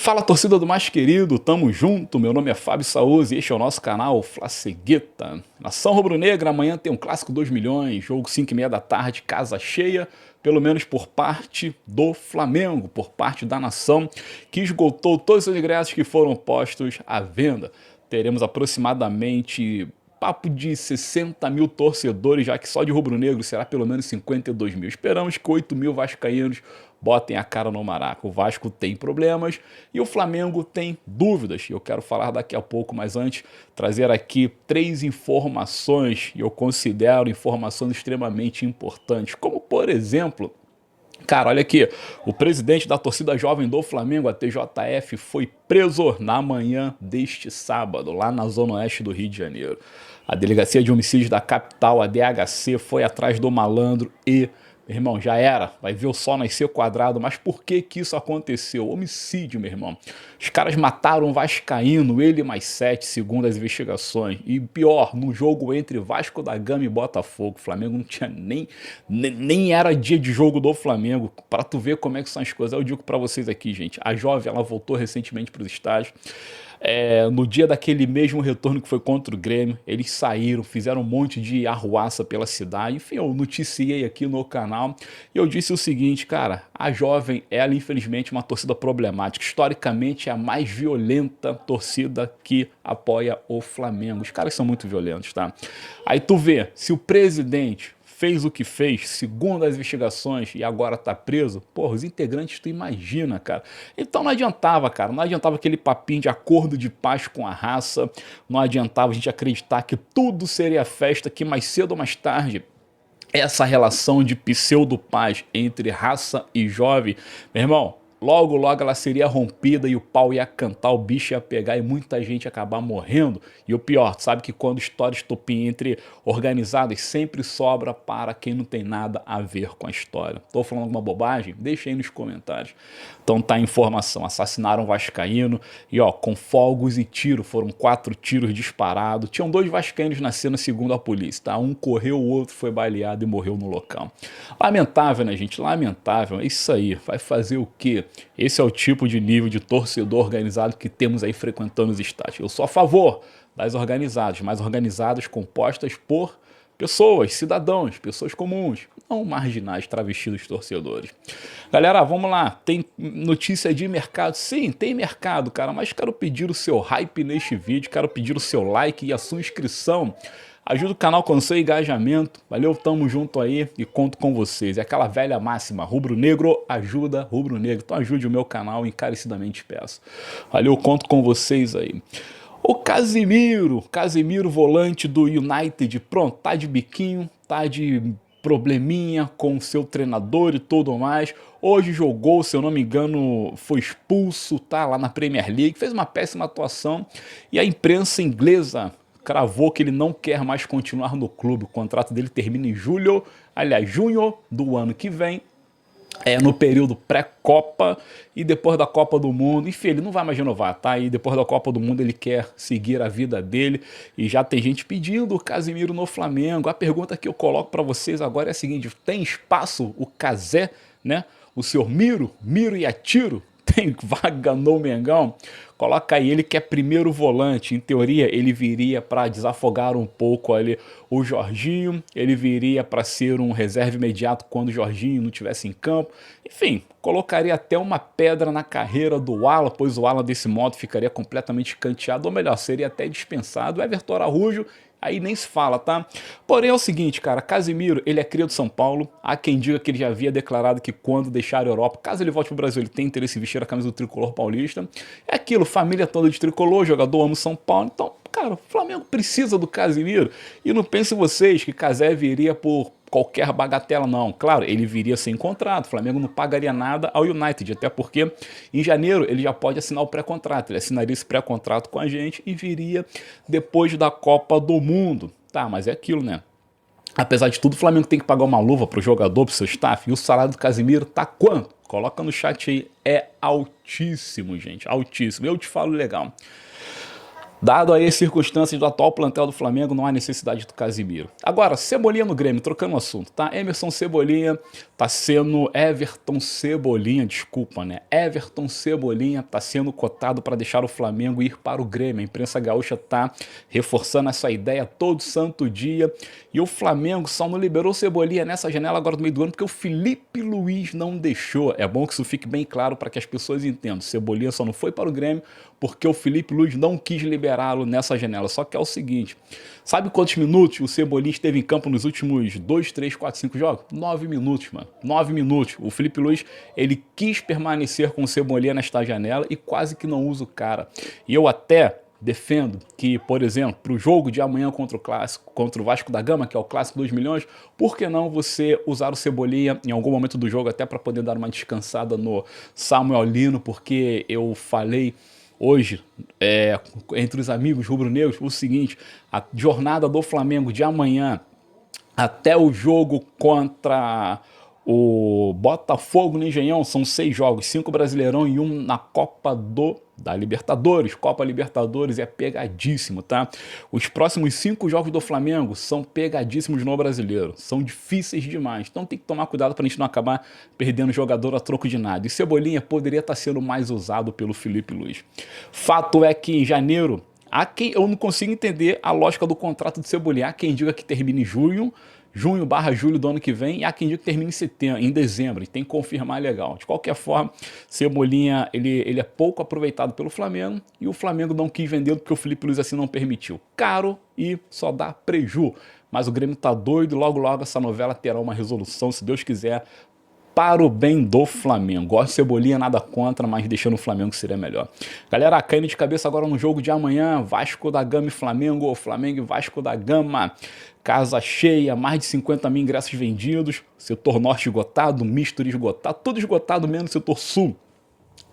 Fala, torcida do mais querido, tamo junto, meu nome é Fábio Saúz e este é o nosso canal Fla-Cegueta. Nação Rubro-Negra, amanhã tem um clássico 2 milhões, jogo 5h30 da tarde, casa cheia, pelo menos por parte do Flamengo, por parte da nação, que esgotou todos os ingressos que foram postos à venda. Teremos aproximadamente papo de 60 mil torcedores, já que só de rubro-negro será pelo menos 52 mil. Esperamos que 8 mil vascaínos botem a cara no Maraca. O Vasco tem problemas e o Flamengo tem dúvidas. Eu quero falar daqui a pouco, mas antes trazer aqui 3 informações, e eu considero informações extremamente importantes, como por exemplo, cara, olha aqui, o presidente da torcida jovem do Flamengo, a TJF, foi preso na manhã deste sábado, lá na zona oeste do Rio de Janeiro. A Delegacia de Homicídios da capital, a DHC, foi atrás do malandro e, meu irmão, já era, vai ver o sol nascer quadrado. Mas por que que isso aconteceu? Homicídio, meu irmão. Os caras mataram um vascaíno, ele mais 7, segundo as investigações. E pior, no jogo entre Vasco da Gama e Botafogo, o Flamengo não tinha nem era dia de jogo do Flamengo. Para tu ver como é que são as coisas, eu digo para vocês aqui, gente, a jovem, ela voltou recentemente para os estádios. No dia daquele mesmo retorno que foi contra o Grêmio, eles saíram, fizeram um monte de arruaça pela cidade. Enfim, eu noticiei aqui no canal e eu disse o seguinte, cara, a jovem, ela infelizmente é uma torcida problemática. Historicamente é a mais violenta torcida que apoia o Flamengo. Os caras são muito violentos, tá? Aí tu vê, se o presidente fez o que fez, segundo as investigações, e agora tá preso, porra, os integrantes, tu imagina, cara. Então não adiantava, cara, não adiantava aquele papinho de acordo de paz com a raça, não adiantava a gente acreditar que tudo seria festa, que mais cedo ou mais tarde essa relação de pseudo-paz entre raça e jovem, meu irmão, logo, logo ela seria rompida e o pau ia cantar, o bicho ia pegar e muita gente ia acabar morrendo. E o pior, sabe que quando história estopim entre organizadas sempre sobra para quem não tem nada a ver com a história. Tô falando alguma bobagem? Deixa aí nos comentários. Então tá a informação, assassinaram um vascaíno e ó, com fogos e tiro, foram 4 tiros disparados. Tinham 2 vascaínos na cena segundo a polícia, tá? Um correu, o outro foi baleado e morreu no local. Lamentável, né, gente? Lamentável. É isso aí. Vai fazer o quê? Esse é o tipo de nível de torcedor organizado que temos aí frequentando os estádios. Eu sou a favor das organizadas, mas organizadas compostas por pessoas, cidadãos, pessoas comuns, não marginais, travestidos torcedores. Galera, vamos lá. Tem notícia de mercado? Sim, tem mercado, cara, mas quero pedir o seu hype neste vídeo, quero pedir o seu like e a sua inscrição. Ajuda o canal com o seu engajamento. Valeu, tamo junto aí e conto com vocês. É aquela velha máxima, rubro-negro ajuda rubro-negro. Então ajude o meu canal, encarecidamente peço. Valeu, conto com vocês aí. O Casemiro, volante do United, pronto, tá de biquinho, tá de probleminha com o seu treinador e tudo mais. Hoje jogou, se eu não me engano, foi expulso, tá lá na Premier League, fez uma péssima atuação e a imprensa inglesa cravou que ele não quer mais continuar no clube. O contrato dele termina em junho do ano que vem. No período pré-Copa e depois da Copa do Mundo. Enfim, ele não vai mais renovar, tá? E depois da Copa do Mundo ele quer seguir a vida dele. E já tem gente pedindo o Casemiro no Flamengo. A pergunta que eu coloco para vocês agora é a seguinte: tem espaço o Casé, né? O senhor Miro e Atiro? Tem vaga no Mengão? Coloca aí, ele que é primeiro volante, em teoria ele viria para desafogar um pouco ali o Jorginho, ele viria para ser um reserva imediato quando o Jorginho não estivesse em campo. Enfim, colocaria até uma pedra na carreira do Alan, pois o Alan desse modo ficaria completamente escanteado, ou melhor, seria até dispensado. O Everton Araújo, aí nem se fala, tá? Porém é o seguinte, cara, Casemiro, ele é cria do São Paulo. Há quem diga que ele já havia declarado que quando deixar a Europa, caso ele volte pro Brasil, ele tem interesse em vestir a camisa do tricolor paulista. É aquilo, família toda de tricolor, jogador ama o São Paulo. Então, cara, o Flamengo precisa do Casemiro. E não pensem vocês que Casé viria por qualquer bagatela, não. Claro, ele viria sem contrato, o Flamengo não pagaria nada ao United, até porque em janeiro ele já pode assinar o pré-contrato, ele assinaria esse pré-contrato com a gente e viria depois da Copa do Mundo. Tá, mas é aquilo, né? Apesar de tudo, o Flamengo tem que pagar uma luva pro jogador, pro seu staff, e o salário do Casemiro tá quanto? Coloca no chat aí, é altíssimo, gente, altíssimo. Eu te falo legal. Dado aí as circunstâncias do atual plantel do Flamengo, não há necessidade do Casimiro. Agora, Cebolinha no Grêmio, trocando o assunto, tá? Emerson Cebolinha tá sendo... Everton Cebolinha, desculpa, né? Everton Cebolinha tá sendo cotado para deixar o Flamengo ir para o Grêmio. A imprensa gaúcha tá reforçando essa ideia todo santo dia. E o Flamengo só não liberou Cebolinha nessa janela agora do meio do ano porque o Felipe Luiz não deixou. É bom que isso fique bem claro para que as pessoas entendam. Cebolinha só não foi para o Grêmio porque o Felipe Luiz não quis liberá-lo nessa janela. Só que é o seguinte, sabe quantos minutos o Cebolinha esteve em campo nos últimos 2, 3, 4, 5 jogos? 9 minutos, mano. 9 minutos. O Felipe Luiz, ele quis permanecer com o Cebolinha nesta janela e quase que não usa o cara. E eu até defendo que, por exemplo, para o jogo de amanhã contra o Clássico, contra o Vasco da Gama, que é o Clássico 2 milhões, por que não você usar o Cebolinha em algum momento do jogo até para poder dar uma descansada no Samuel Lino, porque eu falei hoje, entre os amigos rubro-negros, o seguinte, a jornada do Flamengo de amanhã até o jogo contra o Botafogo no Engenhão são 6 jogos, 5 Brasileirão e 1 na Copa da Libertadores. Copa Libertadores é pegadíssimo, tá? Os próximos 5 jogos do Flamengo são pegadíssimos no Brasileiro. São difíceis demais. Então tem que tomar cuidado para a gente não acabar perdendo jogador a troco de nada. E Cebolinha poderia estar sendo mais usado pelo Felipe Luiz. Fato é que em janeiro, eu não consigo entender a lógica do contrato de Cebolinha. Há quem diga que termina em junho/julho do ano que vem, e há quem diga que termina em dezembro, e tem que confirmar legal. De qualquer forma, Cebolinha, ele é pouco aproveitado pelo Flamengo, e o Flamengo não quis vendê-lo porque o Felipe Luiz assim não permitiu. Caro e só dá preju. Mas o Grêmio tá doido, logo logo essa novela terá uma resolução, se Deus quiser, para o bem do Flamengo. Gosto de Cebolinha, nada contra, mas deixando o Flamengo seria melhor. Galera, caindo de cabeça agora no jogo de amanhã, Vasco da Gama e Flamengo, Flamengo e Vasco da Gama. Casa cheia, mais de 50 mil ingressos vendidos, setor norte esgotado, misto esgotado, tudo esgotado menos setor sul.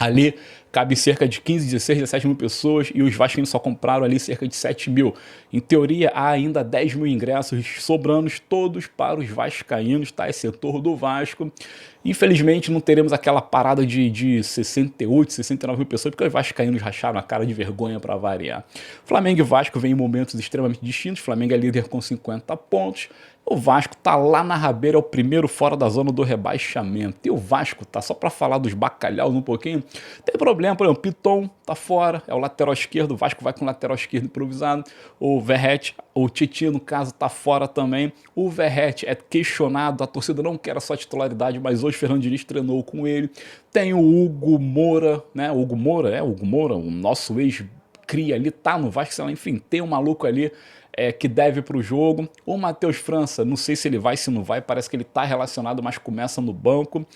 Ali cabe cerca de 15, 16, 17 mil pessoas e os vascaínos só compraram ali cerca de 7 mil. Em teoria, há ainda 10 mil ingressos sobrando todos para os vascaínos, tá? Esse setor do Vasco. Infelizmente, não teremos aquela parada de 68, 69 mil pessoas, porque os vascaínos racharam a cara de vergonha para variar. Flamengo e Vasco vêm em momentos extremamente distintos. Flamengo é líder com 50 pontos. O Vasco tá lá na rabeira, é o primeiro fora da zona do rebaixamento. E o Vasco tá, só para falar dos bacalhaus um pouquinho, tem problema, por exemplo, Piton tá fora, é o lateral esquerdo, o Vasco vai com o lateral esquerdo improvisado. O Verratti, o Titi no caso, tá fora também. O Verratti é questionado, a torcida não quer a sua titularidade, mas hoje o Fernando Diniz treinou com ele. Tem o Hugo Moura, né? O Hugo Moura, o nosso ex-cria ali, tá no Vasco, sei lá, enfim, tem um maluco ali que deve para o jogo. O Matheus França, não sei se ele vai, se não vai, parece que ele está relacionado, mas começa no banco.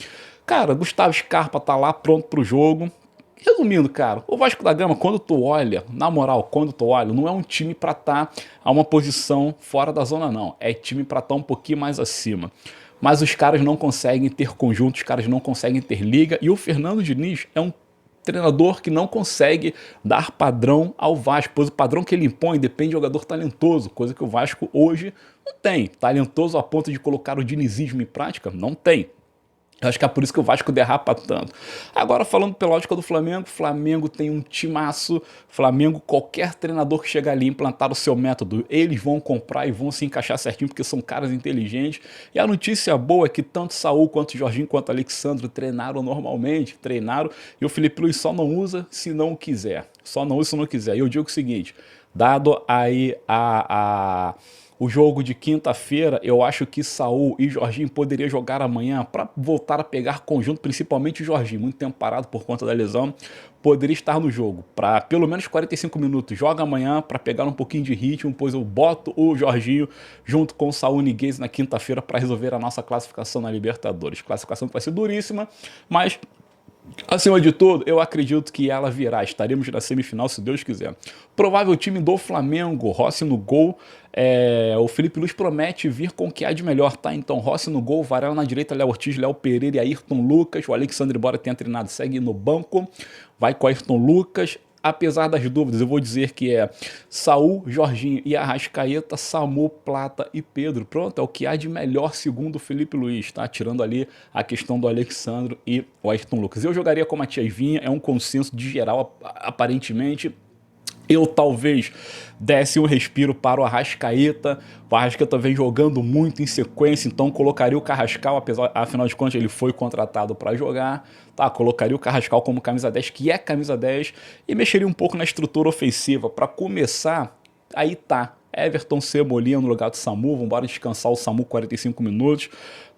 Cara, Gustavo Scarpa tá lá pronto para o jogo. Resumindo, cara, o Vasco da Gama, quando tu olha, na moral, quando tu olha, não é um time para estar a uma posição fora da zona, não. É time para estar um pouquinho mais acima. Mas os caras não conseguem ter conjunto, os caras não conseguem ter liga, e o Fernando Diniz é um treinador que não consegue dar padrão ao Vasco, pois o padrão que ele impõe depende de jogador talentoso, coisa que o Vasco hoje não tem. Talentoso a ponto de colocar o dinizismo em prática? Não tem. Eu acho que é por isso que o Vasco derrapa tanto. Agora, falando pela lógica do Flamengo, Flamengo tem um timaço. Flamengo, qualquer treinador que chegar ali e implantar o seu método, eles vão comprar e vão se encaixar certinho, porque são caras inteligentes. E a notícia boa é que tanto Saúl, quanto Jorginho, quanto Alexandre treinaram normalmente, e o Felipe Luiz só não usa se não quiser. Só não usa se não quiser. E eu digo o seguinte, dado aí o jogo de quinta-feira, eu acho que Saúl e Jorginho poderiam jogar amanhã para voltar a pegar conjunto, principalmente o Jorginho, muito tempo parado por conta da lesão, poderia estar no jogo para pelo menos 45 minutos. Joga amanhã para pegar um pouquinho de ritmo, pois eu boto o Jorginho junto com o Saúl Ñíguez na quinta-feira para resolver a nossa classificação na Libertadores. Classificação que vai ser duríssima, mas acima de tudo, eu acredito que ela virá. Estaremos na semifinal, se Deus quiser. Provável time do Flamengo, Rossi no gol. O Felipe Luiz promete vir com o que há de melhor, tá? Então, Rossi no gol, Varela na direita, Léo Ortiz, Léo Pereira e Ayrton Lucas. O Alexandre, embora tenha treinado, segue no banco. Vai com Ayrton Lucas. Apesar das dúvidas, eu vou dizer que é Saúl, Jorginho e Arrascaeta, Samu, Plata e Pedro. Pronto, é o que há de melhor segundo o Felipe Luiz, tá? Tirando ali a questão do Alexandre e o Ayrton Lucas. Eu jogaria com o Matias Vinha, é um consenso de geral, aparentemente. Eu talvez desse um respiro para o Arrascaeta. O Arrascaeta vem jogando muito em sequência, então colocaria o Carrascal, afinal de contas ele foi contratado para jogar. Tá, colocaria o Carrascal como camisa 10, que é camisa 10, e mexeria um pouco na estrutura ofensiva. Para começar, aí tá. Everton Cebolinha no lugar do Samu, vambora descansar o Samu 45 minutos.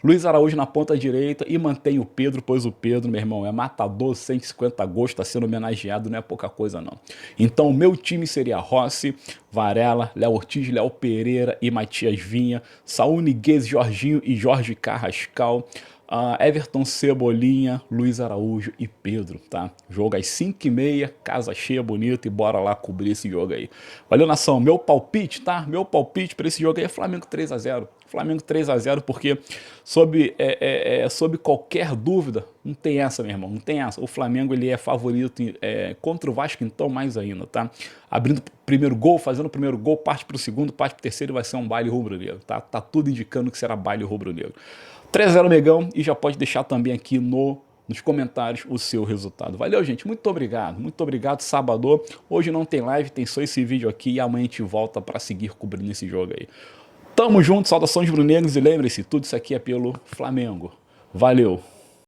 Luiz Araújo na ponta direita e mantém o Pedro, pois o Pedro, meu irmão, é matador, 150 gols, está sendo homenageado, não é pouca coisa não. Então o meu time seria Rossi, Varela, Léo Ortiz, Léo Pereira e Matias Vinha, Saúl Ñíguez, Jorginho e Jorge Carrascal, Everton Cebolinha, Luiz Araújo e Pedro, tá? Jogo às 5h30, casa cheia, bonita, e bora lá cobrir esse jogo aí. Valeu, nação. Meu palpite, tá? Meu palpite para esse jogo aí é Flamengo 3-0. Flamengo 3-0, porque sob qualquer dúvida, não tem essa, meu irmão, não tem essa. O Flamengo ele é favorito contra o Vasco, então mais ainda, tá? Abrindo o primeiro gol, fazendo o primeiro gol, parte para o segundo, parte para o terceiro e vai ser um baile rubro-negro, tá? Tá tudo indicando que será baile rubro-negro. 3-0 Megão, e já pode deixar também aqui nos comentários o seu resultado. Valeu, gente, muito obrigado, sábado. Hoje não tem live, tem só esse vídeo aqui e amanhã a gente volta para seguir cobrindo esse jogo aí. Tamo junto, saudações brunegros e lembre-se, tudo isso aqui é pelo Flamengo. Valeu!